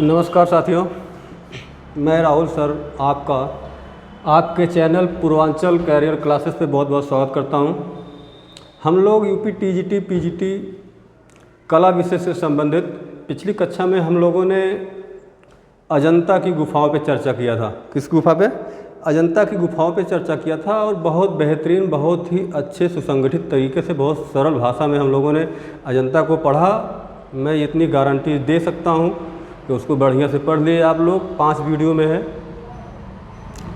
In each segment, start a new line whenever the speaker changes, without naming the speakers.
नमस्कार साथियों, मैं राहुल सर आपके चैनल पूर्वांचल कैरियर क्लासेस पे बहुत बहुत स्वागत करता हूं। हम लोग यूपी टीजीटी पीजीटी कला विषय से संबंधित पिछली कक्षा में हम लोगों ने अजंता की गुफाओं पे चर्चा किया था। किस गुफा पे? अजंता की गुफाओं पे चर्चा किया था और बहुत बेहतरीन, बहुत ही अच्छे सुसंगठित तरीके से, बहुत सरल भाषा में हम लोगों ने अजंता को पढ़ा। मैं इतनी गारंटी दे सकता हूँ कि उसको बढ़िया से पढ़ लिए आप लोग। 5 वीडियो में है,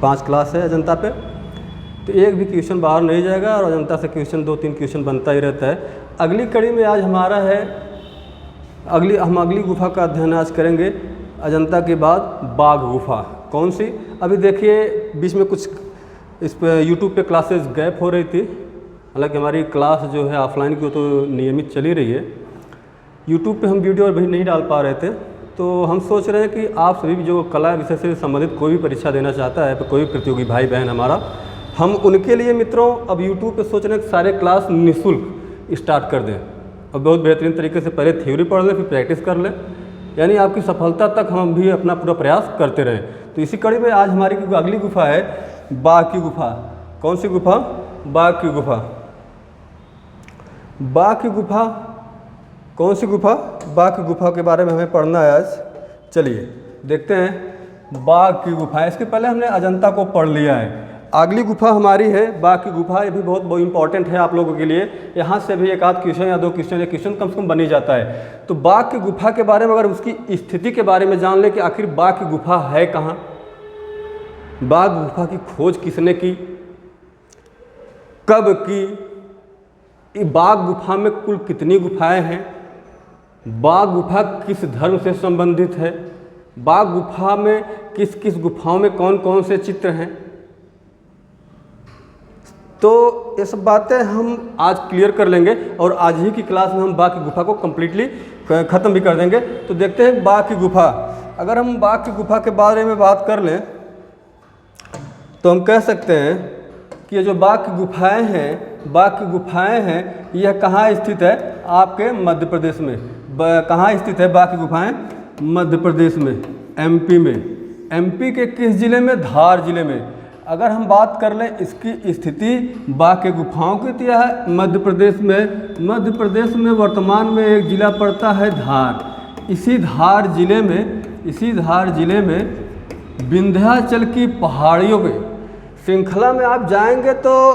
5 क्लास है अजंता पे, तो एक भी क्वेश्चन बाहर नहीं जाएगा और अजंता से क्वेश्चन 2-3 क्वेश्चन बनता ही रहता है। अगली कड़ी में आज हमारा है हम अगली गुफा का अध्ययन आज करेंगे अजंता के बाद बाघ गुफा। कौन सी? अभी देखिए बीच में कुछ इस पर यूट्यूब पे क्लासेस गैप हो रही थी। हालांकि हमारी क्लास जो है ऑफलाइन की वो तो नियमित चली रही है। यूट्यूब पे हम वीडियो अभी नहीं डाल पा रहे थे, तो हम सोच रहे हैं कि आप सभी भी जो कला विषय से संबंधित कोई भी परीक्षा देना चाहता है, तो कोई भी प्रतियोगी भाई बहन हमारा, हम उनके लिए मित्रों अब यूट्यूब पे सोच रहे हैं कि सारे क्लास निःशुल्क स्टार्ट कर दें और बहुत बेहतरीन तरीके से पहले थ्योरी पढ़ लें, फिर प्रैक्टिस कर लें, यानी आपकी सफलता तक हम भी अपना पूरा प्रयास करते रहें। तो इसी कड़ी में आज हमारी अगली गुफा है बाघ की गुफा। कौन सी गुफा? बाघ की गुफा। बाघ की गुफा कौन सी गुफा? बाघ की गुफा के बारे में हमें पढ़ना है आज। चलिए देखते हैं बाघ की गुफा। इसके पहले हमने अजंता को पढ़ लिया है। अगली गुफा हमारी है बाघ की गुफा। ये भी बहुत इंपॉर्टेंट है आप लोगों के लिए। यहाँ से भी एक आध क्वेश्चन या 2 क्वेश्चन या क्वेश्चन कम से कम बन ही जाता है। तो बाघ की गुफा के बारे में, अगर उसकी स्थिति के बारे में जान ले कि आखिर बाघ की गुफा है कहाँ, बाघ गुफा की खोज किसने की, कब की, बाघ गुफा में कुल कितनी गुफाएं हैं, बाघ गुफा किस धर्म से संबंधित है, बाघ गुफा में किस किस गुफाओं में कौन कौन से चित्र हैं, तो ये सब बातें हम आज क्लियर कर लेंगे और आज ही की क्लास में हम बाघ की गुफा को कम्प्लीटली ख़त्म भी कर देंगे। तो देखते हैं बाघ की गुफा। अगर हम बाघ की गुफा के बारे में बात कर लें तो हम कह सकते हैं कि ये जो बाघ की गुफाएँ हैं, यह कहाँ स्थित है? आपके मध्य प्रदेश में। कहाँ स्थित है बाघ की गुफाएँ? मध्य प्रदेश में, एमपी में। एमपी के किस जिले में? धार जिले में। अगर हम बात कर लें इसकी स्थिति बाघ के गुफाओं की, तो है मध्य प्रदेश में। मध्य प्रदेश में वर्तमान में एक जिला पड़ता है धार। इसी धार जिले में विंध्याचल की पहाड़ियों पे श्रृंखला में आप जाएंगे तो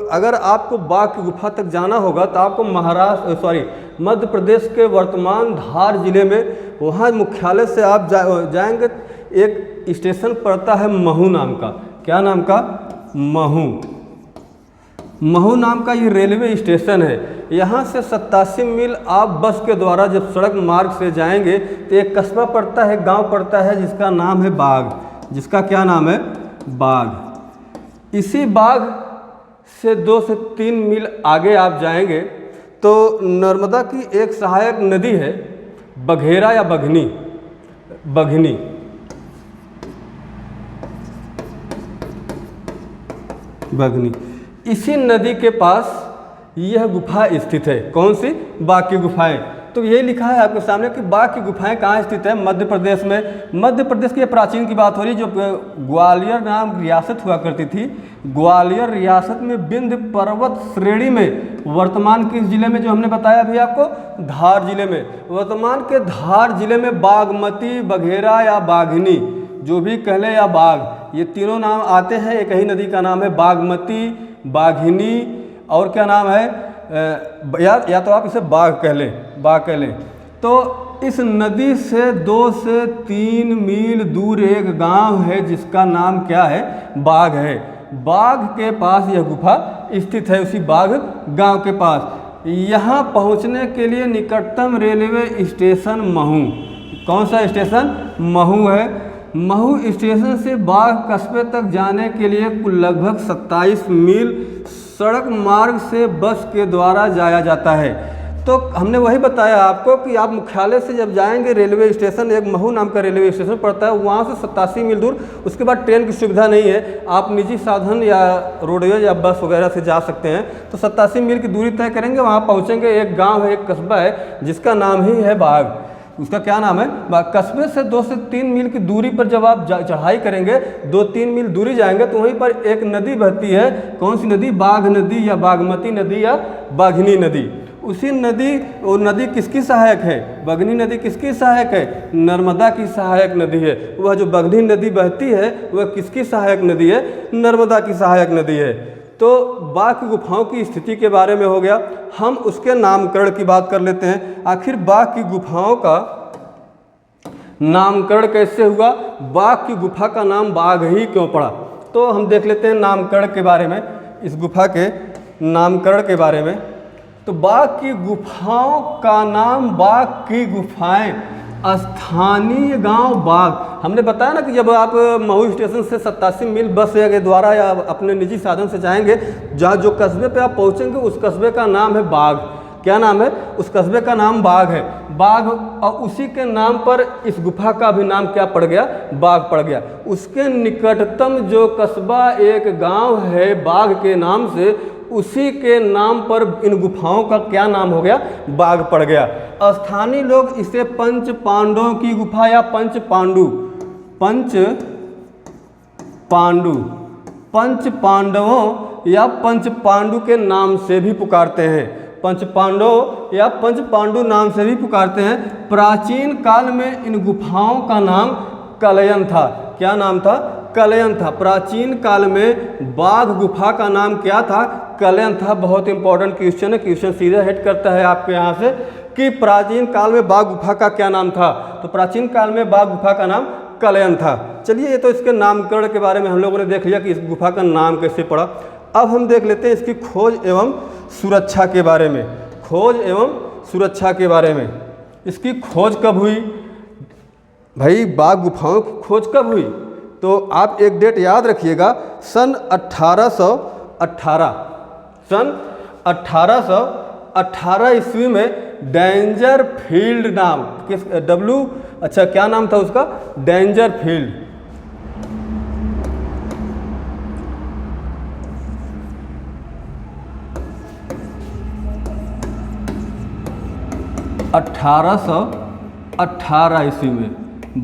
अगर आपको बाघ की गुफा तक जाना होगा तो आपको मध्य प्रदेश के वर्तमान धार जिले में, वहाँ मुख्यालय से आप जाएंगे। एक स्टेशन पड़ता है महू नाम का। क्या नाम का? महू नाम का ये रेलवे स्टेशन है। यहाँ से 87 मील आप बस के द्वारा जब सड़क मार्ग से जाएंगे तो एक कस्बा पड़ता है, गांव पड़ता है, जिसका नाम है बाघ। जिसका क्या नाम है? बाघ। इसी बाघ से 2 से 3 मील आगे आप जाएंगे तो नर्मदा की एक सहायक नदी है बघेरा या बघनी। इसी नदी के पास यह गुफा स्थित है। कौन सी? बाघ की गुफाएं। तो ये लिखा है आपके सामने कि बाघ की गुफाएं कहाँ स्थित है? मध्य प्रदेश में। मध्य प्रदेश की प्राचीन की बात हो रही, जो ग्वालियर नाम रियासत हुआ करती थी। ग्वालियर रियासत में विंध्य पर्वत श्रेणी में वर्तमान किस जिले में, जो हमने बताया अभी आपको, धार जिले में। वर्तमान के धार जिले में बागमती, बघेरा या बाघनी, जो भी कह ले, या बाघ, ये तीनों नाम आते हैं। एक ही नदी का नाम है बागमती, बाघिनी, और क्या नाम है, या तो आप इसे बाघ कह लें। तो इस नदी से 2 से 3 मील दूर एक गांव है जिसका नाम क्या है? बाघ है। बाघ के पास यह गुफा स्थित है, उसी बाघ गांव के पास। यहाँ पहुँचने के लिए निकटतम रेलवे स्टेशन महू। कौन सा स्टेशन? महू है। महू स्टेशन से बाघ कस्बे तक जाने के लिए कुल लगभग 27 मील सड़क मार्ग से बस के द्वारा जाया जाता है। तो हमने वही बताया आपको कि आप मुख्यालय से जब जाएंगे, रेलवे स्टेशन, एक महू नाम का रेलवे स्टेशन पड़ता है, वहाँ से 87 मील दूर। उसके बाद ट्रेन की सुविधा नहीं है, आप निजी साधन या रोडवेज या बस वगैरह से जा सकते हैं। तो 87 मील की दूरी तय करेंगे, वहाँ पहुँचेंगे। एक गाँव है, एक कस्बा है जिसका नाम ही है बाघ। उसका क्या नाम है बाग। कस्बे से 2 से 3 मील की दूरी पर जब आप चढ़ाई करेंगे, 2-3 मील दूरी जाएंगे तो वहीं पर एक नदी बहती है। कौन सी नदी? बाघ नदी या बागमती नदी या बाघनी नदी। उसी नदी, वो नदी किसकी सहायक है? बगनी नदी किसकी सहायक है? नर्मदा की सहायक नदी है। वह जो बगनी नदी बहती है वह किसकी सहायक नदी है? नर्मदा की सहायक नदी है। तो बाघ की गुफाओं की स्थिति के बारे में हो गया। हम उसके नामकरण की बात कर लेते हैं। आखिर बाघ की गुफाओं का नामकरण कैसे हुआ? बाघ की गुफा का नाम बाघ ही क्यों पड़ा? तो हम देख लेते हैं नामकरण के बारे में, इस गुफा के नामकरण के बारे में। तो बाघ की गुफाओं का नाम बाघ की गुफाएं, स्थानीय गांव बाघ। हमने बताया ना कि जब आप महू स्टेशन से 87 मील बस के द्वारा या अपने निजी साधन से जाएंगे, जहाँ जो कस्बे पे आप पहुँचेंगे उस कस्बे का नाम है बाघ। क्या नाम है? उस कस्बे का नाम बाघ है। बाघ, और उसी के नाम पर इस गुफा का भी नाम क्या पड़ गया? बाघ पड़ गया। उसके निकटतम जो कस्बा एक गांव है बाघ के नाम से, उसी के नाम पर इन गुफाओं का क्या नाम हो गया? बाघ पड़ गया। स्थानीय लोग इसे पंच पांडवों की गुफा या पंच पांडवों या पंच पांडु के नाम से भी पुकारते हैं। पंच पांडव या पंच पांडु नाम से भी पुकारते हैं। प्राचीन काल में इन गुफाओं का नाम कलयन था। क्या नाम था? कलयन था। प्राचीन काल में बाघ गुफा का नाम क्या था? कलयन था। बहुत इंपॉर्टेंट क्वेश्चन है, क्वेश्चन सीधे हेड करता है आपके यहाँ से कि प्राचीन काल में बाघ गुफा का क्या नाम था? तो प्राचीन काल में बाघ गुफा का नाम कलयन था। चलिए, ये तो इसके नामकरण के बारे में हम लोगों ने देख लिया कि इस गुफा का नाम कैसे पड़ा। अब हम देख लेते हैं इसकी खोज एवं सुरक्षा के बारे में। खोज एवं सुरक्षा के बारे में, इसकी खोज कब हुई? भाई, बाघ गुफाओं की खोज कब हुई? तो आप एक डेट याद रखिएगा, सन 1818 ईस्वी में डेंजर फील्ड नाम, क्या नाम था उसका? Danger field. 1818 ईस्वी में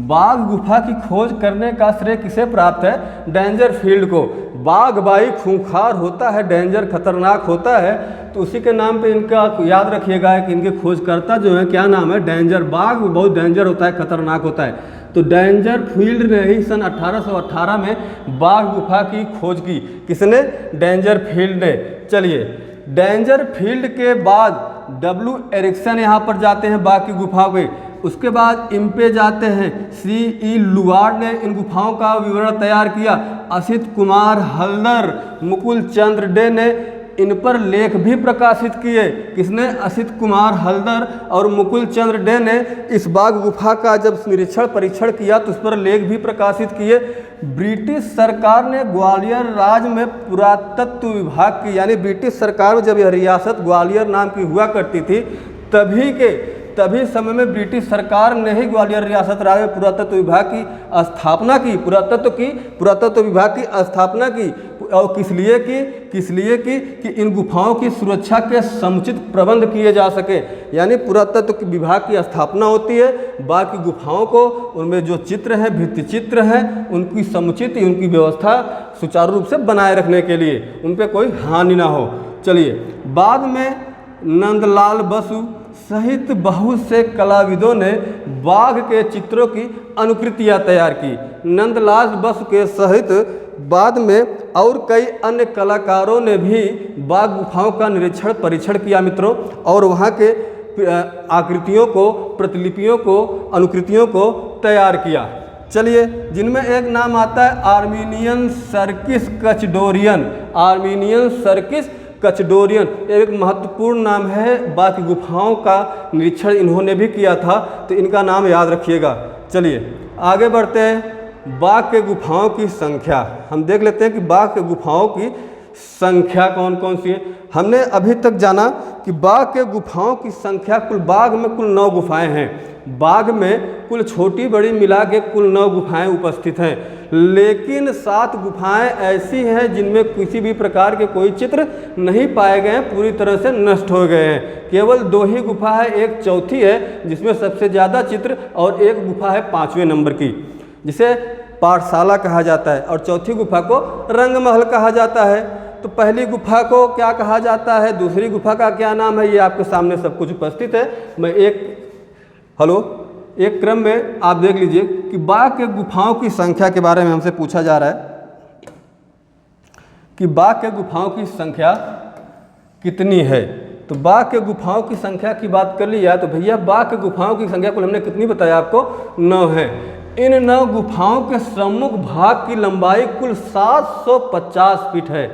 बाघ गुफा की खोज करने का श्रेय किसे प्राप्त है? डेंजर फील्ड को। बाघ भाई खूंखार होता है, डेंजर खतरनाक होता है, तो उसी के नाम पे इनका याद रखिएगा कि इनके खोजकर्ता जो है क्या नाम है? डेंजर। बाघ बहुत डेंजर होता है, खतरनाक होता है। तो डेंजर फील्ड ने ही सन 1818 में बाघ गुफा की खोज की। किसने? डेंजर फील्ड ने। चलिए, डेंजर फील्ड के बाद W. एरिक्सन यहाँ पर जाते हैं बाघ की गुफा पे। उसके बाद इन पे जाते हैं C.E. लुवार्ड ने इन गुफाओं का विवरण तैयार किया। असित कुमार हल्दर, मुकुल चंद्र डे ने इन पर लेख भी प्रकाशित किए। किसने? असित कुमार हल्दर और मुकुल चंद्र डे ने इस बाघ गुफा का जब निरीक्षण परीक्षण किया तो उस पर लेख भी प्रकाशित किए। ब्रिटिश सरकार ने ग्वालियर राज्य में पुरातत्व विभाग की, यानी ब्रिटिश सरकार में जब यह रियासत ग्वालियर नाम की हुआ करती थी, तभी समय में ब्रिटिश सरकार ने ही ग्वालियर रियासत राज्य में पुरातत्व विभाग की स्थापना की। पुरातत्व विभाग की स्थापना की। और किस लिए की कि इन गुफाओं की सुरक्षा के समुचित प्रबंध किए जा सके। यानी पुरातत्व विभाग की स्थापना होती है, बाघ की गुफाओं को, उनमें जो चित्र हैं, भित्ति चित्र हैं, उनकी समुचित, उनकी व्यवस्था सुचारू रूप से बनाए रखने के लिए, उन पर कोई हानि ना हो। चलिए, बाद में नंदलाल बसु सहित बहुत से कलाविदों ने बाघ के चित्रों की अनुकृतियाँ तैयार की। नंदलाल बसु के सहित बाद में और कई अन्य कलाकारों ने भी बाघ गुफाओं का निरीक्षण परीक्षण किया मित्रों, और वहाँ के आकृतियों को, प्रतिलिपियों को, अनुकृतियों को तैयार किया। चलिए, जिनमें एक नाम आता है आर्मीनियन सर्किस कचडोरियन। एक महत्वपूर्ण नाम है। बाघ की गुफाओं का निरीक्षण इन्होंने भी किया था, तो इनका नाम याद रखिएगा। चलिए, आगे बढ़ते हैं। बाघ के गुफाओं की संख्या हम देख लेते हैं कि बाघ के गुफाओं की संख्या कौन कौन सी है। हमने अभी तक जाना कि बाघ के गुफाओं की संख्या, कुल बाघ में कुल 9 गुफाएं हैं। बाघ में कुल छोटी बड़ी मिला के कुल 9 गुफाएं उपस्थित हैं, लेकिन 7 गुफाएं ऐसी हैं जिनमें किसी भी प्रकार के कोई चित्र नहीं पाए गए हैं, पूरी तरह से नष्ट हो गए हैं। केवल 2 ही गुफा है, एक चौथी है जिसमें सबसे ज़्यादा चित्र, और एक गुफा है 5वें नंबर की जिसे पाठशाला कहा जाता है, और चौथी गुफा को रंगमहल कहा जाता है। तो पहली गुफा को क्या कहा जाता है, दूसरी गुफा का क्या नाम है, ये आपके सामने सब कुछ उपस्थित है। मैं एक क्रम में आप देख लीजिए कि बाघ के गुफाओं की संख्या के बारे में हमसे पूछा जा रहा है कि बाघ के गुफाओं की संख्या कितनी है। तो बाघ के गुफाओं की संख्या की बात कर ली जाए तो भैया बाघ के गुफाओं की संख्या कुल हमने कितनी बताया आपको, 9 है। इन 9 गुफाओं के सम्मुख भाग की लंबाई कुल 750 फीट है।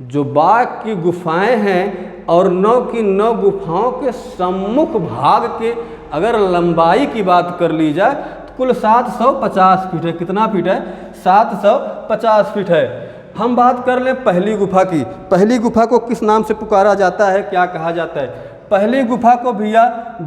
जो बाघ की गुफाएं हैं और 9 की 9 गुफाओं के सम्मुख भाग के अगर लंबाई की बात कर ली जाए तो कुल 750 फीट है। कितना फीट है, 750 फीट है। हम बात कर लें पहली गुफा की। पहली गुफा को किस नाम से पुकारा जाता है, क्या कहा जाता है। पहली गुफा को भैया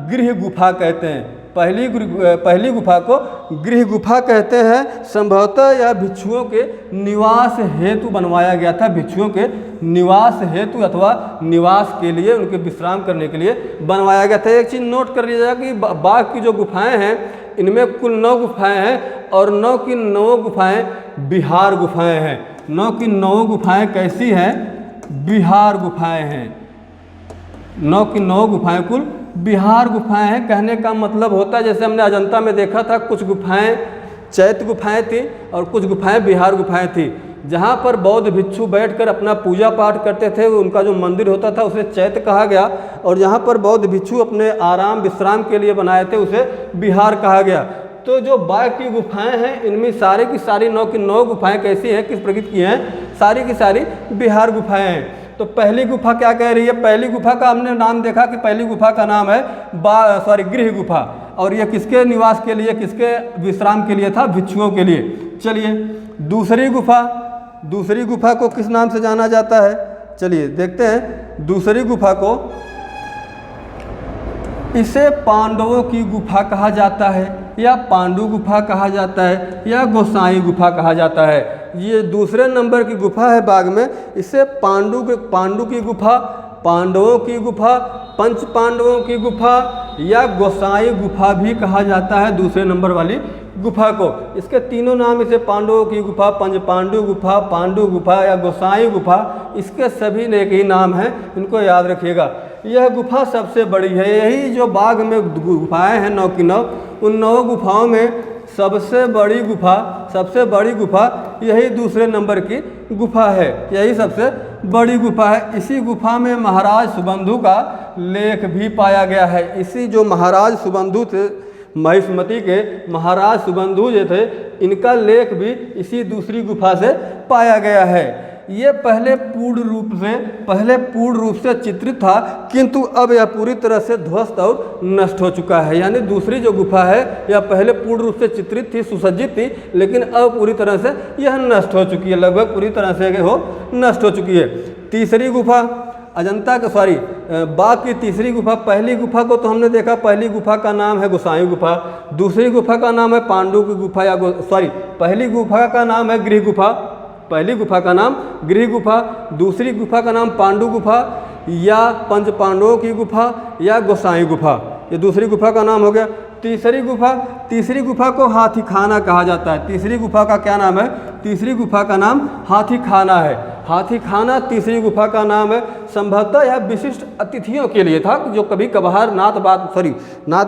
गृह गुफा कहते हैं। पहली गुफा को गृह गुफा कहते हैं। संभवतः यह भिक्षुओं के निवास हेतु बनवाया गया था। भिक्षुओं के निवास हेतु अथवा निवास के लिए, उनके विश्राम करने के लिए बनवाया गया था। एक चीज़ नोट कर लीजिएगा कि बाघ की जो गुफाएं हैं इनमें कुल 9 गुफाएं हैं और 9 की 9 गुफाएं बिहार गुफाएं हैं। 9 की 9 गुफाएं कैसी हैं, बिहार गुफाएं हैं। 9 की 9 गुफाएं कुल बिहार गुफाएं हैं। कहने का मतलब होता है, जैसे हमने अजंता में देखा था, कुछ गुफाएं चैत्य गुफाएं थी और कुछ गुफाएं बिहार गुफाएं थी, जहां पर बौद्ध भिक्षु बैठकर अपना पूजा पाठ करते थे। उनका जो मंदिर होता था उसे चैत्य कहा गया, और जहां पर बौद्ध भिक्षु अपने आराम विश्राम के लिए बनाए थे उसे बिहार कहा गया। तो जो बाघ की गुफाएं हैं इनमें सारी की सारी 9 की 9 गुफाएं कैसी हैं, किस प्रकृति की हैं, सारी की सारी बिहार गुफाएं हैं। तो पहली गुफा क्या कह रही है, पहली गुफा का हमने नाम देखा कि पहली गुफा का नाम है गृह गुफा, और यह किसके निवास के लिए, किसके विश्राम के लिए था, भिक्षुओं के लिए। चलिए दूसरी गुफा को किस नाम से जाना जाता है, चलिए देखते हैं। दूसरी गुफा को इसे पांडवों की गुफा कहा जाता है, या पांडु गुफा कहा जाता है, या गोसाई गुफा कहा जाता है। ये दूसरे नंबर की गुफा है बाघ में। इसे पांडु की गुफा, पांडवों की गुफा, पंच पांडवों की गुफा या गोसाई गुफा भी कहा जाता है दूसरे नंबर वाली गुफा को। इसके तीनों नाम, इसे पांडवों की गुफा, पंच पांडु गुफा, पांडु गुफा या गोसाई गुफा, इसके सभी ने एक ही नाम है, इनको याद रखिएगा। यह गुफा सबसे बड़ी है। यही जो बाघ में गुफाएं हैं 9 की 9, उन 9 गुफाओं में सबसे बड़ी गुफा यही दूसरे नंबर की गुफा है। यही सबसे बड़ी गुफा है। इसी गुफा में महाराज सुबंधु का लेख भी पाया गया है। इसी जो महाराज सुबंधु थे, महिष्मती के महाराज सुबंधु जो थे, इनका लेख भी इसी दूसरी गुफा से पाया गया है। ये पहले पूर्ण रूप से चित्रित था, किंतु अब यह पूरी तरह से ध्वस्त और नष्ट हो चुका है। यानी दूसरी जो गुफा है यह पहले पूर्ण रूप से चित्रित थी, सुसज्जित थी, लेकिन अब पूरी तरह से यह नष्ट हो चुकी है, लगभग पूरी तरह से वो नष्ट हो चुकी है। तीसरी गुफा बाघ की तीसरी गुफा, पहली गुफा को तो हमने देखा, पहली गुफा का नाम है गोसाई गुफा, दूसरी गुफा का नाम है पांडु की गुफा पहली गुफा का नाम है गृह गुफा, पहली गुफा का नाम गृह गुफा, दूसरी गुफा का नाम पांडु गुफा या पंच पांडवों की गुफा या गोसाई गुफा, ये दूसरी गुफा का नाम हो गया। तीसरी गुफा को हाथी खाना कहा जाता है। तीसरी गुफा का क्या नाम है, तीसरी गुफा का नाम हाथी खाना है। हाथी खाना तीसरी गुफा का नाम है। संभवतः यह विशिष्ट अतिथियों के लिए था, जो कभी कभार नाथ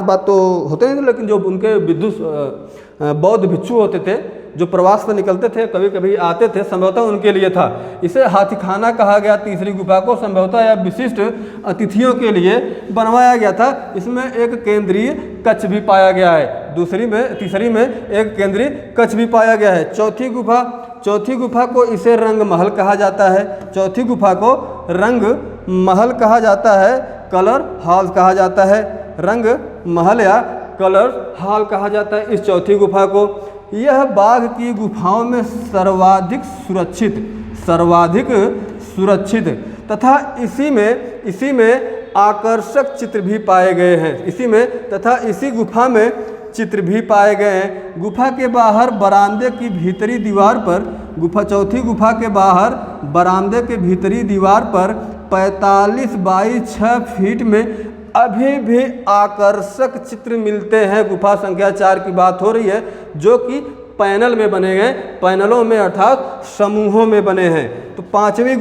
बात तो होते नहीं थे, लेकिन जो उनके बौद्ध भिक्षु होते थे जो प्रवास पर निकलते थे, कभी कभी आते थे, संभवतः उनके लिए था। इसे हाथी खाना कहा गया। तीसरी गुफा को संभवतः यह विशिष्ट अतिथियों के लिए बनवाया गया था। इसमें एक केंद्रीय कक्ष भी पाया गया है। तीसरी में एक केंद्रीय कक्ष भी पाया गया है। चौथी गुफा को इसे रंग महल कहा जाता है। चौथी गुफा को रंग महल कहा जाता है, कलर हॉल कहा जाता है। रंग महल या कलर हॉल कहा जाता है इस चौथी गुफा को। यह बाघ की गुफाओं में सर्वाधिक सुरक्षित तथा इसी में आकर्षक चित्र भी पाए गए हैं। इसी में तथा इसी गुफा में चित्र भी पाए गए हैं। गुफा के बाहर बरामदे की भीतरी दीवार पर चौथी गुफा के बाहर बरामदे के भीतरी दीवार पर 45 बाई 6 फीट में अभी भी आकर्षक चित्र मिलते हैं। गुफा संख्या 4 की बात हो रही है, जो कि पैनल में बने गए, पैनलों में अर्थात समूहों में बने हैं। तो पांचवी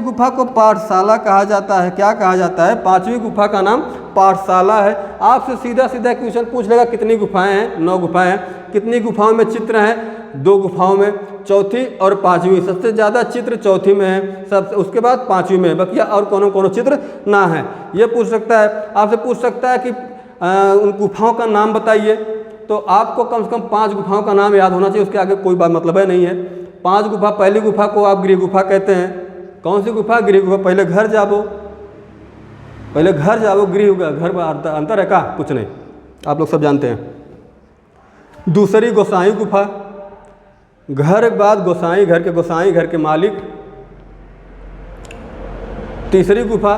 गुफा को पाठशाला कहा जाता है। क्या कहा जाता है? पांचवी गुफा का नाम पाठशाला है। आपसे सीधा क्वेश्चन पूछ लेगा कितनी गुफाएं हैं? 9 गुफाएं हैं। कितनी गुफाओं में चित्र हैं? 2 गुफाओं में, चौथी और पांचवी। सबसे ज़्यादा चित्र चौथी में है, सबसे उसके बाद पांचवी में, बकिया और कोनो चित्र ना है। ये पूछ सकता है, आपसे पूछ सकता है कि उन गुफाओं का नाम बताइए। तो आपको कम से कम 5 गुफाओं का नाम याद होना चाहिए, उसके आगे कोई बात मतलब है नहीं है। 5 गुफा, पहली गुफा को आप गृह गुफा कहते हैं। कौन सी गुफा? गृह गुफा। पहले घर जाबो, गृह घर में अंतर है का? कुछ नहीं, आप लोग सब जानते हैं। दूसरी गोसाई गुफा, घर के बाद गोसाई, घर के मालिक। तीसरी गुफा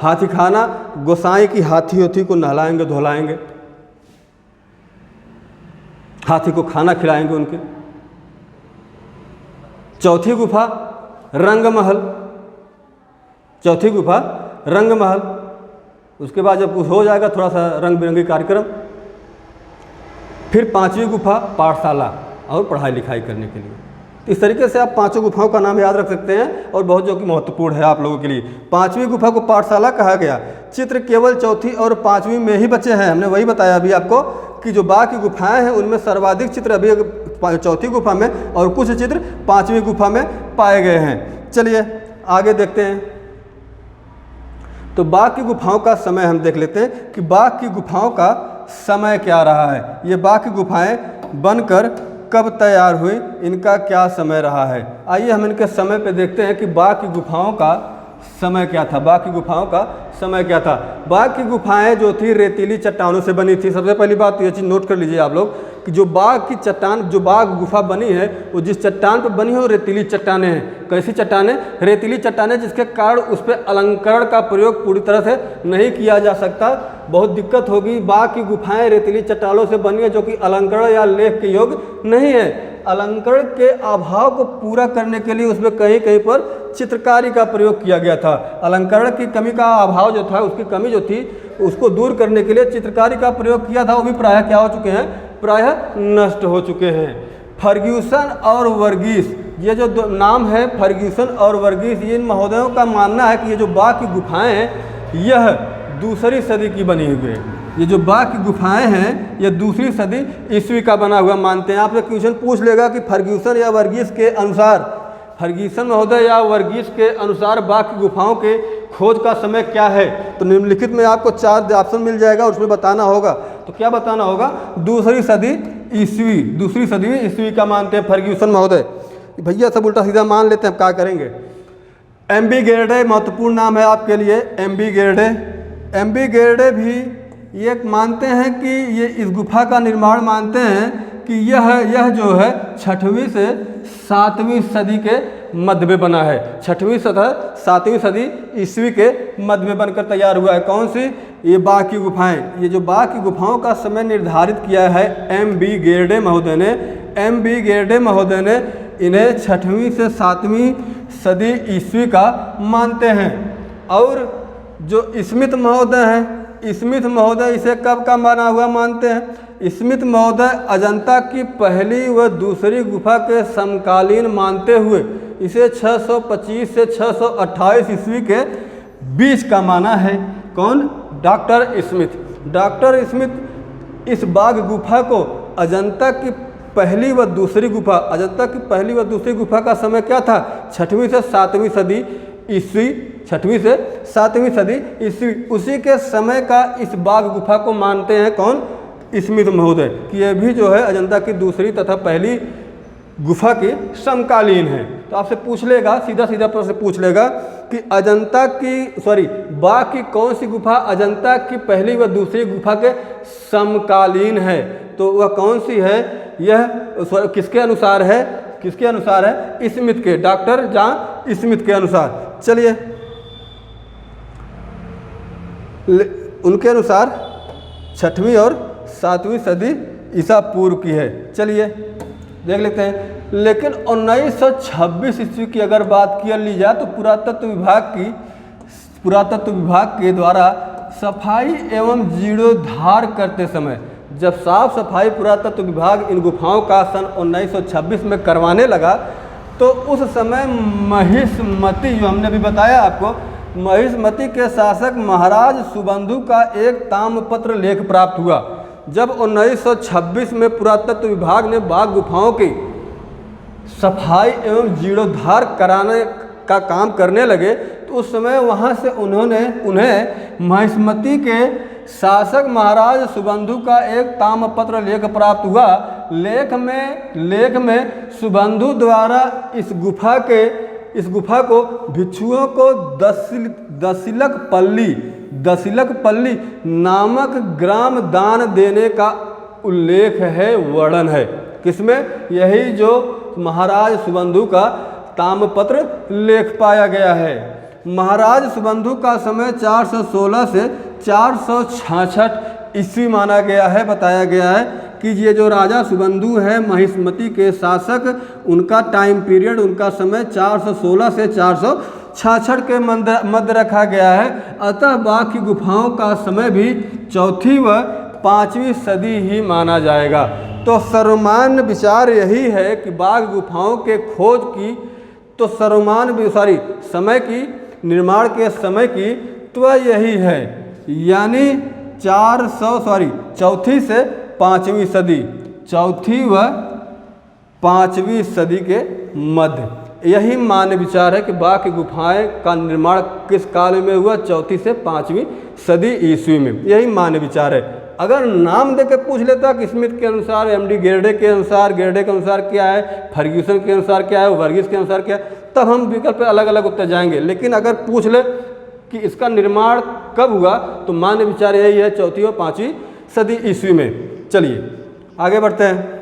हाथीखाना, गोसाई की हाथी को नहलाएंगे धुलाएंगे, हाथी को खाना खिलाएंगे उनके। चौथी गुफा रंगमहल, उसके बाद जब कुछ हो जाएगा थोड़ा सा रंग बिरंगी कार्यक्रम। फिर पांचवी गुफा पाठशाला और पढ़ाई लिखाई करने के लिए। इस तरीके से आप 5 गुफाओं का नाम याद रख सकते हैं, और बहुत जो कि महत्वपूर्ण है आप लोगों के लिए। पांचवी गुफा को पाठशाला कहा गया। चित्र केवल चौथी और पांचवी में ही बचे हैं। हमने वही बताया अभी आपको कि जो बाकी गुफाएं हैं उनमें सर्वाधिक चित्र अभी चौथी गुफा में और कुछ चित्र पांचवी गुफा में पाए गए हैं। चलिए आगे देखते हैं। तो बाघ की गुफाओं का समय हम देख लेते हैं कि बाघ की गुफाओं का समय क्या रहा है। ये बाघ की गुफाएं बनकर कब तैयार हुई, इनका क्या समय रहा है। आइए हम इनके समय पे देखते हैं कि बाघ की गुफाओं का समय क्या था। बाघ की गुफाओं का समय क्या था। बाघ की गुफाएं जो थी रेतीली चट्टानों से बनी थी। सबसे पहली बात तो ये चीज़ नोट कर लीजिए आप लोग कि जो बाघ की चट्टान, जो बाघ गुफा बनी है वो जिस चट्टान पर बनी है वो रेतीली चट्टानें हैं। कैसी चट्टानें? रेतीली चट्टानें, जिसके कारण उस पर अलंकरण का प्रयोग पूरी तरह से नहीं किया जा सकता। बहुत दिक्कत होगी। बाघ की गुफाएं रेतीली चट्टानों से बनी है जो कि अलंकरण या लेख के योग्य नहीं है। अलंकरण के अभाव को पूरा करने के लिए उसमें कहीं कहीं पर चित्रकारी का प्रयोग किया गया था। अलंकरण की कमी का अभाव जो था, उसकी कमी जो थी, उसको दूर करने के लिए चित्रकारी का प्रयोग किया था। वो भी प्रायः क्या हो चुके हैं? प्रायः नष्ट हो चुके हैं। फर्ग्यूसन और वर्गीस, ये जो नाम है फर्ग्यूसन और वर्गीस, ये इन महोदयों का मानना है कि ये जो बाघ की गुफाएं हैं यह दूसरी सदी की बनी हुई है। ये जो बाघ की गुफाएं हैं ये दूसरी सदी ईस्वी का बना हुआ मानते हैं। आपसे क्वेश्चन पूछ लेगा कि फर्ग्यूसन या वर्गीस के अनुसार, फर्ग्यूसन महोदय या वर्गीस के अनुसार बाघ की गुफाओं के खोज का समय क्या है, तो निम्नलिखित में आपको 4 ऑप्शन मिल जाएगा, उसमें बताना होगा। तो क्या बताना होगा? दूसरी सदी ईस्वी का मानते हैं फर्ग्यूसन महोदय। भैया सब उल्टा सीधा मान लेते हैं, हम क्या करेंगे। एम.बी. गेरडे महत्वपूर्ण नाम है आपके लिए। एम.बी. गेरडे भी ये मानते हैं कि ये इस गुफा का निर्माण मानते हैं कि यह जो है 6वीं से 7वीं सदी के मध्य में बना है। 6वीं तथा 7वीं सदी ईस्वी के मध्य में बनकर तैयार हुआ है। कौन सी? ये बाघ की गुफाएं। ये जो बाघ की गुफाओं का समय निर्धारित किया है एम.बी. गेरडे महोदय ने इन्हें 6वीं से 7वीं सदी ईस्वी का मानते हैं। और जो स्मिथ महोदय हैं, स्मिथ महोदय इसे कब का बना हुआ मानते हैं? स्मिथ महोदय अजंता की पहली व दूसरी गुफा के समकालीन मानते हुए इसे 625 से 628 ईस्वी के बीच का माना है। कौन? डॉक्टर स्मिथ इस बाघ गुफा को अजंता की पहली व दूसरी गुफा का समय क्या था? 6वीं से 7वीं सदी ईस्वी, 6वीं से 7वीं सदी ईस्वी, उसी के समय का इस बाघ गुफा को मानते हैं। कौन? स्मिथ महोदय कि यह भी जो है अजंता की दूसरी तथा पहली गुफा की समकालीन है। तो आपसे पूछ लेगा, सीधा प्रश्न पूछ लेगा कि बाघ की कौन सी गुफा अजंता की पहली व दूसरी गुफा के समकालीन है, तो वह कौन सी है? यह किसके अनुसार है? किसके अनुसार है? स्मिथ के, डॉक्टर जॉन स्मिथ के अनुसार। चलिए, उनके अनुसार 6वीं और 7वीं सदी ईसा पूर्व की है। चलिए देख लेते हैं। लेकिन 1926 ईस्वी की अगर बात की ली जाए तो पुरातत्व विभाग के द्वारा सफाई एवं जीर्णोद्धार करते समय, जब साफ सफाई पुरातत्व विभाग इन गुफाओं का सन 1926 में करवाने लगा, तो उस समय महिष्मति, जो हमने भी बताया आपको, महिष्मति के शासक महाराज सुबंधु का एक ताम्रपत्र लेख प्राप्त हुआ। जब 1926 में पुरातत्व विभाग ने बाघ गुफाओं की सफाई एवं जीर्णोद्धार कराने का काम करने लगे, तो उस समय वहाँ से उन्हें महिष्मति के शासक महाराज सुबंधु का एक ताम्रपत्र लेख प्राप्त हुआ। लेख में सुबंधु द्वारा इस गुफा को भिक्षुओं को दसिलक पल्ली नामक ग्राम दान देने का उल्लेख है, वर्णन है। किसमें? यही जो महाराज सुबंधु का ताम्रपत्र लेख पाया गया है। महाराज सुबंधु का समय 416 से 466 ईस्वी माना गया है। बताया गया है कि ये जो राजा सुबंधु है, महिष्मति के शासक, उनका टाइम पीरियड, उनका समय 416 से 466 के मध्य रखा गया है। अतः बाघ की गुफाओं का समय भी 4वीं व 5वीं सदी ही माना जाएगा। तो सर्वमान्य विचार यही है कि बाघ गुफाओं के खोज की, तो समय की, निर्माण के समय की तो यही है, यानी 4वीं से 5वीं सदी, 4वीं व 5वीं सदी के मध्य। यही मान्य विचार है कि बाघ की गुफाएं का निर्माण किस काल में हुआ? 4वीं से 5वीं सदी ईस्वी में। यही मान्य विचार है। अगर नाम दे के पूछ लेता कि स्मिथ के अनुसार, एमडी गेर्डे के अनुसार क्या है, फर्ग्यूसन के अनुसार क्या है, वर्गीस के अनुसार क्या है, तब हम विकल्प पे अलग अलग उत्तर जाएंगे। लेकिन अगर पूछ ले कि इसका निर्माण कब हुआ, तो मान्य विचार यही है 4वीं और 5वीं सदी ईस्वी में। चलिए आगे बढ़ते हैं।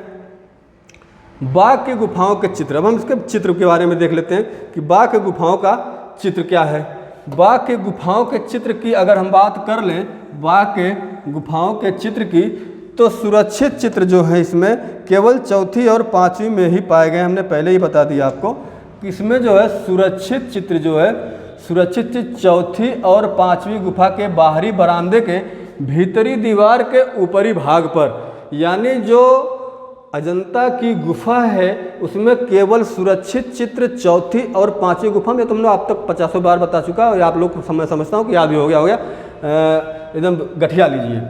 बाघ की गुफाओं के चित्र, अब हम इसके चित्र के बारे में देख लेते हैं कि बाघ की गुफाओं का चित्र क्या है। बाघ के गुफाओं के चित्र की अगर हम बात कर लें, बाघ के गुफाओं के चित्र की, तो सुरक्षित चित्र जो है इसमें केवल 4वीं और 5वीं में ही पाए गए। हमने पहले ही बता दिया आपको कि इसमें जो है सुरक्षित चित्र 4वीं और 5वीं गुफा के बाहरी बरामदे के भीतरी दीवार के ऊपरी भाग पर, यानी जो अजंता की गुफा है उसमें केवल सुरक्षित चित्र 4वीं और 5वीं गुफा में, तुमने आप तक 50 बार बता चुका और आप लोग समझता हूँ कि याद भी हो गया एकदम गठिया लीजिए।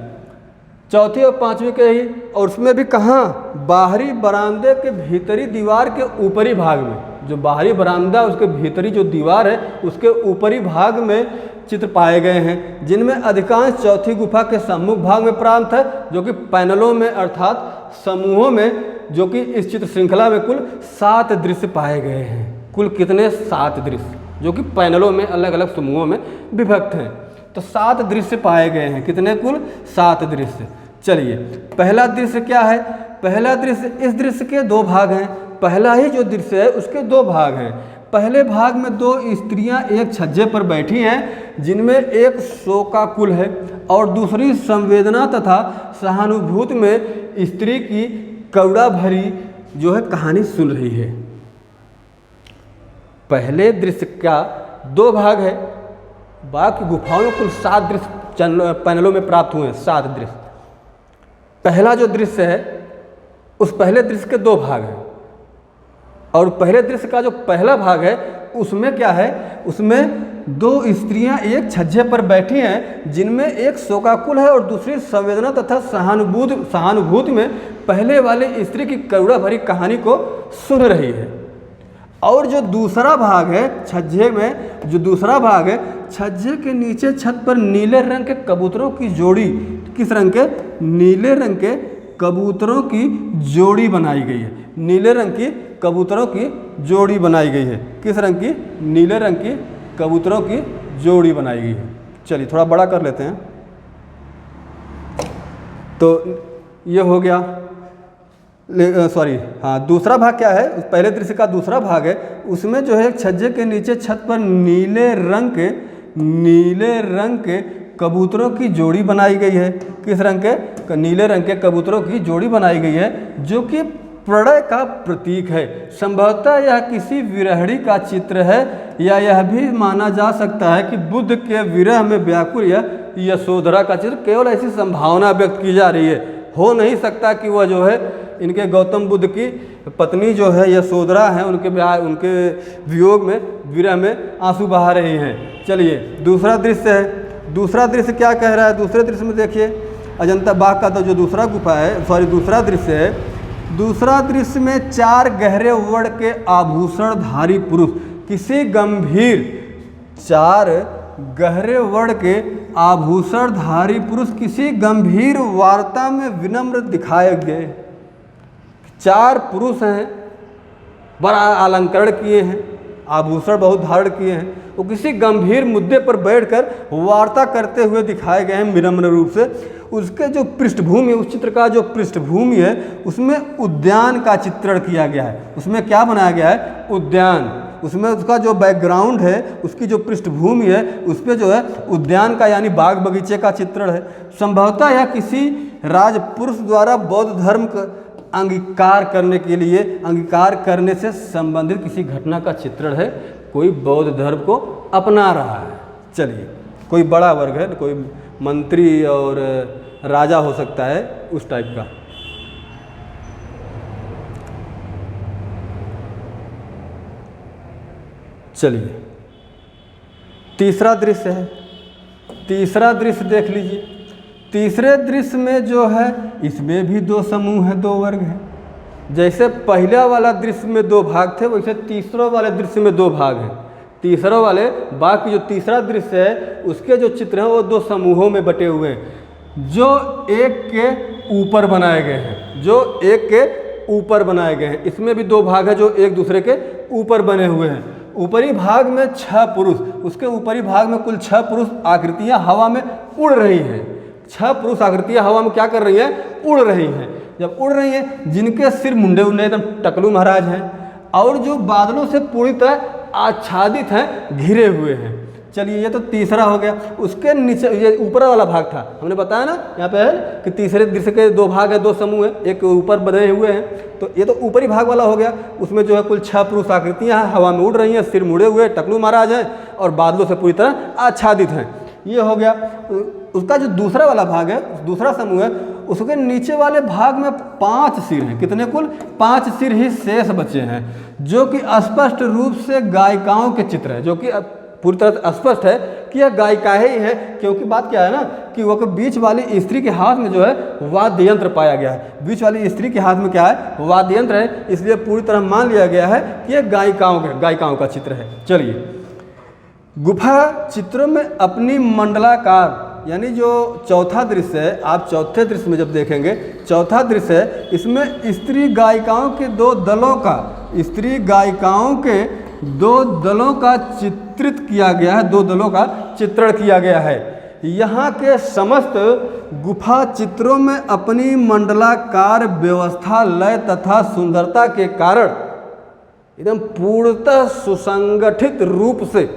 4वीं और 5वीं के ही, और उसमें भी कहाँ? बाहरी बरामदे के भीतरी दीवार के ऊपरी भाग में, जो बाहरी बरामदा उसके भीतरी जो दीवार है उसके ऊपरी भाग में चित्र पाए गए हैं, जिनमें अधिकांश 4वीं गुफा के सम्मुख भाग में प्राप्त है, जो कि पैनलों में अर्थात समूहों में, जो कि इस चित्र श्रृंखला में कुल 7 दृश्य पाए गए हैं। कुल कितने? 7 दृश्य, जो कि पैनलों में अलग अलग समूहों में विभक्त हैं। तो 7 दृश्य पाए गए हैं। कितने? कुल 7 दृश्य। चलिए पहला दृश्य क्या है? पहला दृश्य, इस दृश्य के 2 भाग हैं। पहला ही जो दृश्य है उसके 2 भाग हैं। पहले भाग में 2 स्त्रियां एक छज्जे पर बैठी हैं, जिनमें एक शोकाकुल है और दूसरी संवेदना तथा सहानुभूति में स्त्री की करुणा भरी जो है कहानी सुन रही है। पहले दृश्य का 2 भाग है। बाघ की गुफाओं में कुल 7 दृश्य पैनलों में प्राप्त हुए हैं। 7 दृश्य। पहला जो दृश्य है उस पहले दृश्य के 2 भाग हैं, और पहले दृश्य का जो पहला भाग है उसमें क्या है? उसमें 2 स्त्रियां एक छज्जे पर बैठी हैं, जिनमें एक शोकाकुल है और दूसरी संवेदना तथा सहानुभूति में पहले वाली स्त्री की करुणा भरी कहानी को सुन रही है। और जो दूसरा भाग है छज्जे में, जो दूसरा भाग है, छज्जे के नीचे छत पर नीले रंग के कबूतरों की जोड़ी, किस रंग के? नीले रंग के कबूतरों की जोड़ी बनाई गई है। नीले रंग की कबूतरों की जोड़ी बनाई गई है। किस रंग की? नीले रंग की कबूतरों की जोड़ी बनाई गई है। चलिए थोड़ा बड़ा कर लेते हैं। तो ये हो गया। सॉरी हाँ, दूसरा भाग क्या है, पहले दृश्य का दूसरा भाग है, उसमें जो है छज्जे के नीचे छत पर नीले रंग के कबूतरों की जोड़ी बनाई गई है। किस रंग के? नीले रंग के कबूतरों की जोड़ी बनाई गई है, जो कि प्रणय का प्रतीक है। संभवतः यह किसी विरहणी का चित्र है, या यह भी माना जा सकता है कि बुद्ध के विरह में व्याकुल या यशोधरा का चित्र। केवल ऐसी संभावना व्यक्त की जा रही है, हो नहीं सकता कि वह जो है इनके गौतम बुद्ध की पत्नी जो है यशोधरा है, उनके वियोग में, विरह में आंसू बहा रही हैं। चलिए दूसरा दृश्य है। दूसरा दृश्य क्या कह रहा है? दूसरे दृश्य में देखिए, अजंता बाग का तो जो दूसरा गुफा है, सॉरी दूसरा दृश्य है। दूसरा दृश्य में 4 गहरे वर्ण के आभूषणधारी पुरुष किसी गंभीर 4 गहरे वर्ण के आभूषणधारी पुरुष किसी गंभीर वार्ता में विनम्र दिखाए गए। 4 पुरुष हैं, बड़ा अलंकरण किए हैं, आभूषण बहुत धारण किए हैं, वो किसी गंभीर मुद्दे पर बैठकर वार्ता करते हुए दिखाए गए हैं विनम्र रूप से। उसके जो पृष्ठभूमि, उस चित्र का जो पृष्ठभूमि है, उसमें उद्यान का चित्रण किया गया है। उसमें क्या बनाया गया है? उद्यान। उसमें उसका जो बैकग्राउंड है, उसकी जो पृष्ठभूमि है, उस पर जो है उद्यान का यानी बाग बगीचे का चित्रण है। संभवतः यह किसी राजपुरुष द्वारा बौद्ध धर्म का अंगीकार करने के लिए, अंगीकार करने से संबंधित किसी घटना का चित्रण है। कोई बौद्ध धर्म को अपना रहा है। चलिए, कोई बड़ा वर्ग है, कोई मंत्री और राजा हो सकता है, उस टाइप का। चलिए तीसरा दृश्य है। तीसरा दृश्य देख लीजिए। तीसरे दृश्य में जो है, इसमें भी 2 समूह हैं, 2 वर्ग हैं। जैसे पहला वाला दृश्य में 2 भाग थे, वैसे तीसरा वाले दृश्य में 2 भाग हैं। तीसरा वाले बाग की जो तीसरा दृश्य है, उसके जो चित्र हैं वो 2 समूहों में बटे हुए हैं, जो एक के ऊपर बनाए गए हैं, जो एक के ऊपर बनाए गए हैं। इसमें भी 2 भाग हैं जो एक दूसरे के ऊपर बने हुए हैं। ऊपरी भाग में 6 पुरुष, उसके ऊपरी भाग में कुल 6 पुरुष आकृतियां हवा में उड़ रही हैं। 6 पुरुष आकृतियां हवा में क्या कर रही हैं? उड़ रही हैं। जब उड़ रही हैं, जिनके सिर मुंडे एकदम टकलू महाराज हैं, और जो बादलों से पूरी तरह आच्छादित हैं, घिरे हुए हैं। चलिए, ये तो तीसरा हो गया। उसके नीचे ये ऊपर वाला भाग था, हमने बताया ना यहाँ पे है कि तीसरे दृश्य के 2 भाग है, 2 समूह है, एक ऊपर बने हुए हैं। तो ये तो ऊपरी भाग वाला हो गया। उसमें जो है कुल 6 पुरुष आकृतियाँ हैं, हवा में उड़ रही हैं, सिर मुड़े हुए, टकलू महाराज हैं, और बादलों से पूरी तरह आच्छादित हैं। ये हो गया। उसका जो दूसरा वाला भाग है, दूसरा समूह है, उसके नीचे वाले भाग में 5 सिर हैं। कितने? कुल 5 सिर ही शेष बचे हैं, जो कि स्पष्ट रूप से गायिकाओं के चित्र है, जो कि पूरी तरह से स्पष्ट है कि यह गायिका ही है। क्योंकि बात क्या है ना कि वो बीच वाली स्त्री के हाथ में जो है वाद्य यंत्र पाया गया है। बीच वाली स्त्री के हाथ में क्या है? वाद्य यंत्र है। इसलिए पूरी तरह मान लिया गया है कि यह गायिकाओं का चित्र है। चलिए, गुफा चित्रों में अपनी मंडलाकार, यानी जो चौथा दृश्य है, आप चौथे दृश्य में जब देखेंगे, चौथा दृश्य है, इसमें स्त्री गायिकाओं के 2 दलों का, स्त्री गायिकाओं के 2 दलों का चित्रित किया गया है, 2 दलों का चित्रण किया गया है। यहाँ के समस्त गुफा चित्रों में अपनी मंडलाकार व्यवस्था, लय तथा सुंदरता के कारण एकदम पूर्णतः सुसंगठित रूप से,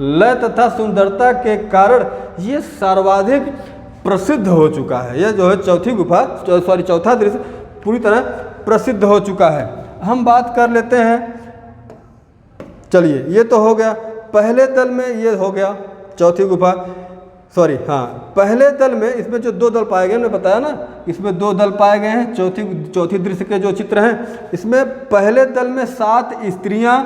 लय तथा सुंदरता के कारण ये सर्वाधिक प्रसिद्ध हो चुका है। यह जो है चौथा दृश्य पूरी तरह प्रसिद्ध हो चुका है। हम बात कर लेते हैं। चलिए, ये तो हो गया पहले तल में, ये हो गया चौथी गुफा, पहले तल में इसमें जो 2 दल पाए गए, मैंने बताया ना, इसमें 2 दल पाए गए हैं। चौथी दृश्य के जो चित्र हैं, इसमें पहले तल में 7 स्त्रियां,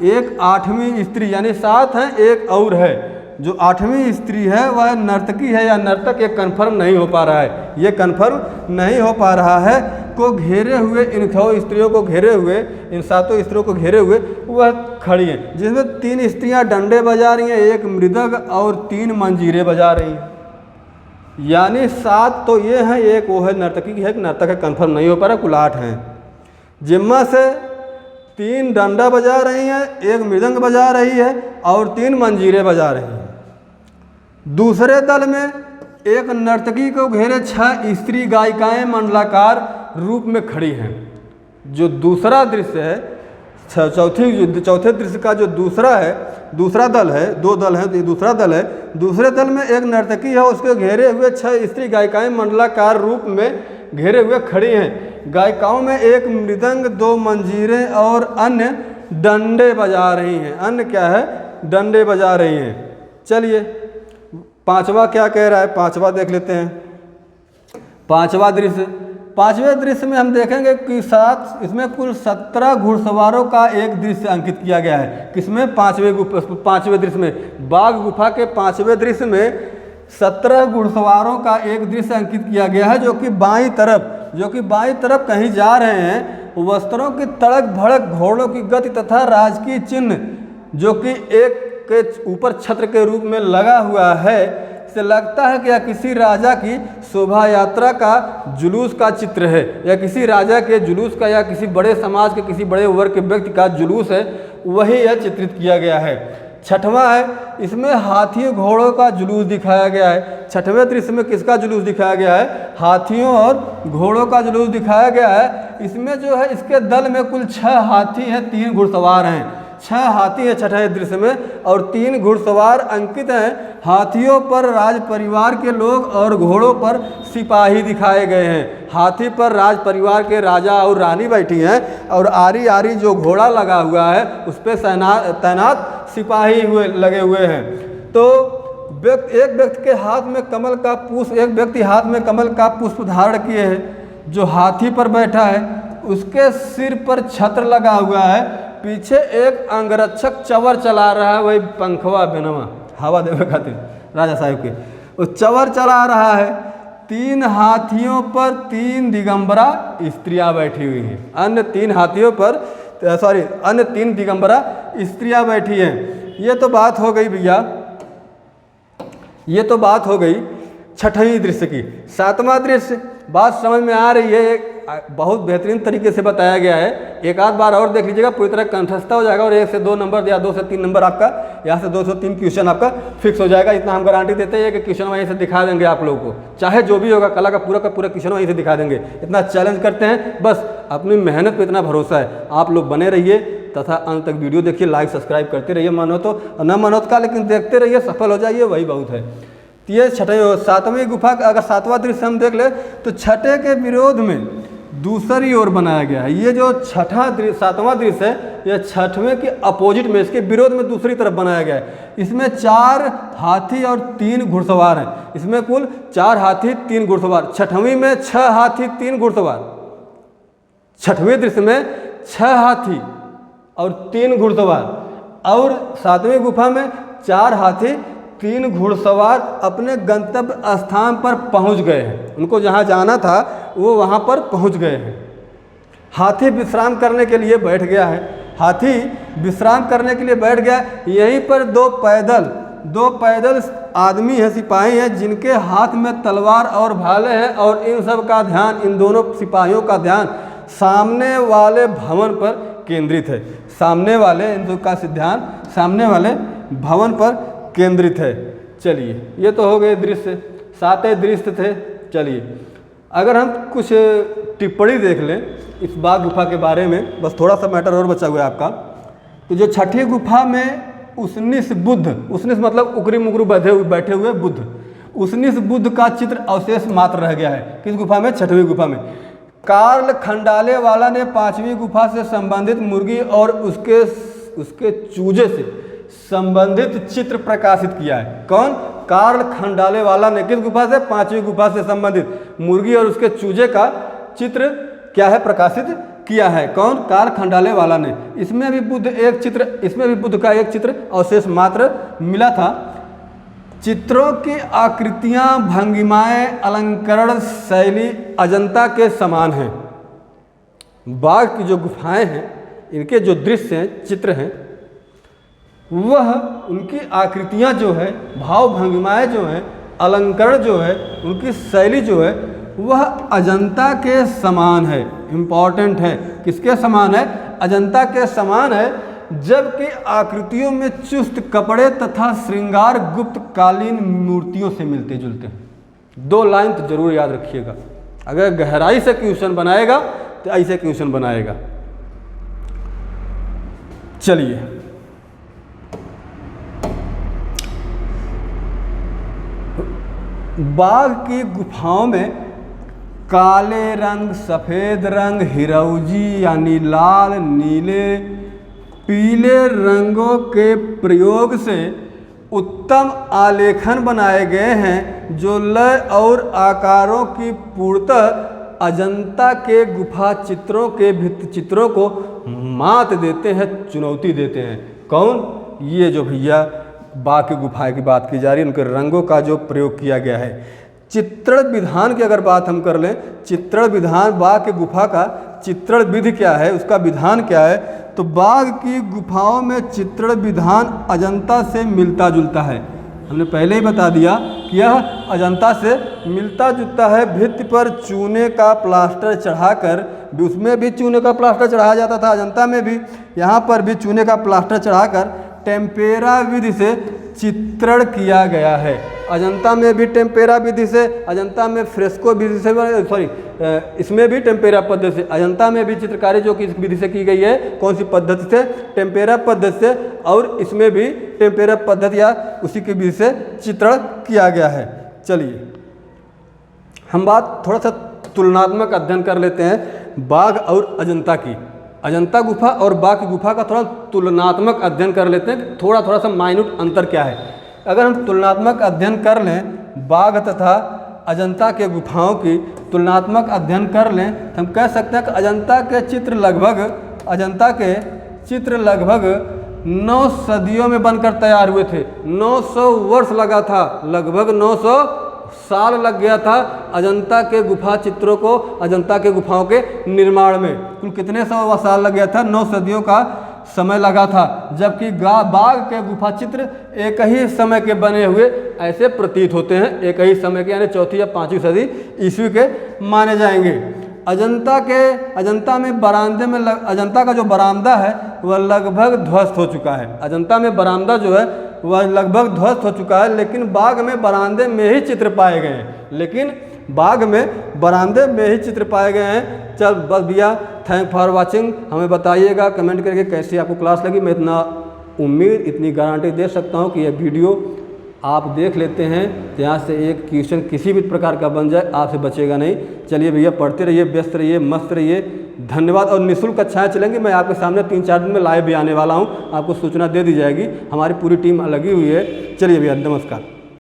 एक 8वीं स्त्री, यानी 7 हैं, एक और है। जो 8वीं स्त्री है वह नर्तकी है या नर्तक, ये कन्फर्म नहीं हो पा रहा है, ये कन्फर्म नहीं हो पा रहा है। को घेरे हुए, इन 6 स्त्रियों को घेरे हुए, इन 7 स्त्रियों को घेरे हुए वह खड़ी हैं, जिसमें 3 स्त्रियां डंडे बजा रही हैं, एक मृदंग और 3 मंजीरे बजा रही हैं। यानी 7 तो ये हैं, एक वो है नर्तकी की है, नर्तक है, कन्फर्म नहीं हो पा रहा, कुल 8 हैं। जिम्मा से 3 डंडा बजा रही हैं, एक मृदंग बजा रही है और 3 मंजीरे बजा रही हैं। दूसरे दल में एक नर्तकी को घेरे 6 स्त्री गायिकाएं मंडलाकार रूप में खड़ी हैं। जो दूसरा दृश्य है, चौथे दृश्य का जो दूसरा दल है, 2 दल है, तो ये दूसरा दल है। दूसरे दल में एक नर्तकी है, उसके घेरे हुए 6 स्त्री गायिकाएं मंडलाकार रूप में घेरे हुए खड़ी हैं। गायिकाओं में एक मृदंग, 2 मंजीरें और अन्य डंडे बजा रही हैं। अन्य क्या है? डंडे बजा रही हैं। चलिए 5वां क्या कह रहा है, 5वां देख लेते हैं। 5वां दृश्य, 5वें दृश्य में हम देखेंगे कि इसमें कुल 17 घुड़सवारों का एक दृश्य अंकित किया गया है। किसमें? 5वें दृश्य में। बाघ गुफा के 5वें दृश्य में 17 घुड़सवारों का एक दृश्य अंकित किया गया है, जो कि बाईं तरफ कहीं जा रहे हैं। वस्त्रों की तड़क भड़क, घोड़ों की गति तथा राजकीय चिन्ह जो कि एक के ऊपर छत्र के रूप में लगा हुआ है, से लगता है कि यह किसी राजा की शोभा यात्रा का जुलूस का चित्र है, या किसी राजा के जुलूस का, या किसी बड़े समाज के किसी बड़े वर्ग के व्यक्ति का जुलूस है, वही यह चित्रित किया गया है। 6वां है, इसमें हाथियों घोड़ों का जुलूस दिखाया गया है। 6वें दृश्य में किसका जुलूस दिखाया गया है? हाथियों और घोड़ों का जुलूस दिखाया गया है। इसमें जो है, इसके दल में कुल 6 हाथी हैं, 3 घुड़सवार हैं। 6 हाथी हैं 6वें दृश्य में, और 3 घुड़सवार अंकित हैं। हाथियों पर राज परिवार के लोग और घोड़ों पर सिपाही दिखाए गए हैं। हाथी पर राज परिवार के राजा और रानी बैठी हैं, और आरी आरी जो घोड़ा लगा हुआ है उस पर तैनात सिपाही लगे हुए हैं। तो एक व्यक्ति के हाथ में कमल का पुष्प, एक व्यक्ति हाथ में कमल का पुष्प धारण किए है। जो हाथी पर बैठा है उसके सिर पर छत्र लगा हुआ है। पीछे एक अंगरक्षक चवर चला रहा है, वही पंखवा बेनवा हवा देवे खातिर राजा साहब के, वो चवर चला रहा है। 3 हाथियों पर 3 दिगंबरा स्त्रियां बैठी हुई हैं। अन्य 3 दिगंबरा स्त्रियां बैठी हैं। ये तो बात हो गई भैया, ये तो बात हो गई 6वें दृश्य की। 7वां दृश्य, बात समझ में आ रही है? बहुत बेहतरीन तरीके से बताया गया है। एक आध बार और देख लीजिएगा, पूरी तरह कंठस्थ हो जाएगा, और 1 से 2 नंबर या 2 से 3 नंबर आपका, यहाँ से 2 से 3 क्वेश्चन आपका फिक्स हो जाएगा। इतना हम गारंटी देते हैं कि क्वेश्चन वहीं से दिखा देंगे आप लोगों को, चाहे जो भी होगा, कला का पूरा क्वेश्चन वहीं से दिखा देंगे। इतना चैलेंज करते हैं, बस अपनी मेहनत पर इतना भरोसा है। आप लोग बने रहिए तथा अंत तक वीडियो देखिए, लाइक सब्सक्राइब करते रहिए, मन हो तो न मन हो का, लेकिन देखते रहिए, सफल हो जाइए, वही बहुत है। ये 7वीं गुफा का अगर 7वां दृश्य हम देख ले तो 6ठे के विरोध में दूसरी ओर बनाया गया है। ये जो 7वां दृश्य है, यह 6वें के अपोजिट में, इसके विरोध में दूसरी तरफ बनाया गया है। इसमें 4 हाथी और 3 घुड़सवार हैं। इसमें कुल 4 हाथी 3 घुड़सवार। 6वीं में 6 हाथी 3 घुड़सवार, 6वें दृश्य में 6 हाथी और 3 घुड़सवार, और 7वीं गुफा में 4 हाथी 3 घुड़सवार अपने गंतव्य स्थान पर पहुंच गए हैं। उनको जहां जाना था वो वहां पर पहुंच गए हैं। हाथी विश्राम करने के लिए बैठ गया है। हाथी विश्राम करने के लिए बैठ गया। यहीं पर 2 पैदल आदमी हैं, सिपाही हैं, जिनके हाथ में तलवार और भाले हैं, और इन सब का ध्यान, इन दोनों सिपाहियों का ध्यान सामने वाले भवन पर केंद्रित है। सामने वाले, इनका ध्यान सामने वाले भवन पर केंद्रित है। चलिए, ये तो हो गए दृश्य, 7 दृश्य थे। चलिए, अगर हम कुछ टिप्पणी देख लें इस बाघ गुफा के बारे में, बस थोड़ा सा मैटर और बचा हुआ है आपका। तो जो 6ठी गुफा में 19 बुद्ध, 19 मतलब उकरी मुकरू बैठे हुए बुद्ध, 19 बुद्ध का चित्र अवशेष मात्र रह गया है। किस गुफा में? 6वीं गुफा में। कार्ल खंडाले वाला ने 5वीं गुफा से संबंधित मुर्गी और उसके चूजे से संबंधित चित्र प्रकाशित किया है। कौन? कार्ल खंडाले वाला ने किस गुफा से? 5वीं गुफा से संबंधित मुर्गी और उसके चूजे का चित्र क्या है? प्रकाशित किया है। कौन? कार्ल खंडाले वाला ने। इसमें भी बुद्ध का एक चित्र अवशेष मात्र मिला था। चित्रों की आकृतियां, भंगिमाएं, अलंकरण शैली अजंता के समान हैं। बाघ की जो गुफाएं हैं, इनके जो दृश्य हैं, चित्र हैं, वह उनकी आकृतियां जो है, भाव भंगिमाएं जो हैं, अलंकरण जो है, उनकी शैली जो है, वह अजंता के समान है। इम्पॉर्टेंट है, किसके समान है? अजंता के समान है। जबकि आकृतियों में चुस्त कपड़े तथा श्रृंगार गुप्त कालीन मूर्तियों से मिलते जुलते हैं। 2 लाइन तो जरूर याद रखिएगा। अगर गहराई से क्वेश्चन बनाएगा तो ऐसे क्वेश्चन बनाएगा। चलिए, बाघ की गुफाओं में काले रंग, सफ़ेद रंग, हिरौजी यानी लाल, नीले, पीले रंगों के प्रयोग से उत्तम आलेखन बनाए गए हैं जो लय और आकारों की पूर्णतः अजंता के गुफा चित्रों के भित्ति चित्रों को मात देते हैं, चुनौती देते हैं। कौन? ये जो भैया बाघ की गुफा की बात की जा रही है, उनके रंगों का जो प्रयोग किया गया है। चित्रण विधान की अगर बात हम कर लें, चित्रण विधान बाघ की गुफा का चित्रण विधि क्या है, उसका विधान क्या है, तो बाघ की गुफाओं में चित्रण विधान अजंता से मिलता जुलता है। हमने पहले ही बता दिया कि यह अजंता से मिलता जुलता है। भित्ति पर चूने का प्लास्टर चढ़ाकर, उसमें भी चूने का प्लास्टर चढ़ाया जाता था, अजंता में भी, यहाँ पर भी चूने का प्लास्टर चढ़ाकर टेम्पेरा विधि से चित्रण किया गया है। अजंता में भी टेम्पेरा विधि से, अजंता में फ्रेस्को विधि से, इसमें भी टेम्पेरा पद्धति से, अजंता में भी चित्रकारी जो कि इस विधि से की गई है, कौन सी पद्धति से? टेम्पेरा पद्धति से। और इसमें भी टेम्पेरा पद्धति या उसी की विधि से चित्रण किया गया है। चलिए, हम बात थोड़ा सा तुलनात्मक अध्ययन कर लेते हैं बाघ और अजंता की। अजंता गुफा और बाघ की गुफा का थोड़ा तुलनात्मक अध्ययन कर लेते हैं, थोड़ा सा माइन्यूट अंतर क्या है। अगर हम तुलनात्मक अध्ययन कर लें बाघ तथा अजंता के गुफाओं की तुलनात्मक अध्ययन कर लें, तो हम कह सकते हैं कि अजंता के चित्र लगभग 9 सदियों में बनकर तैयार हुए थे। 900 वर्ष लगा था, लगभग 900 साल लग गया था अजंता के गुफा चित्रों को, अजंता के गुफाओं के निर्माण में। कुल कितने सौ साल लग गया था? 9 सदियों का समय लगा था। जबकि बाघ के गुफा चित्र एक ही समय के बने हुए ऐसे प्रतीत होते हैं, एक ही समय के, यानी 4वीं या 5वीं सदी ईस्वी के माने जाएंगे। अजंता में बरामदे में अजंता का जो बरामदा है वह लगभग ध्वस्त हो चुका है। अजंता में बरामदा जो है वह लगभग ध्वस्त हो चुका है, लेकिन बाघ में बरामदे में ही चित्र पाए गए हैं। चल बस भैया, थैंक फॉर वाचिंग। हमें बताइएगा कमेंट करके कैसी आपको क्लास लगी। मैं इतनी गारंटी दे सकता हूँ कि यह वीडियो आप देख लेते हैं, यहाँ से एक क्वेश्चन किसी भी प्रकार का बन जाए आपसे बचेगा नहीं। चलिए भैया, पढ़ते रहिए, व्यस्त रहिए, मस्त रहिए। धन्यवाद। और निःशुल्क कक्षाएँ चलेंगी, मैं आपके सामने 3-4 दिन में लाइव भी आने वाला हूँ, आपको सूचना दे दी जाएगी। हमारी पूरी टीम लगी हुई है। चलिए भैया, नमस्कार।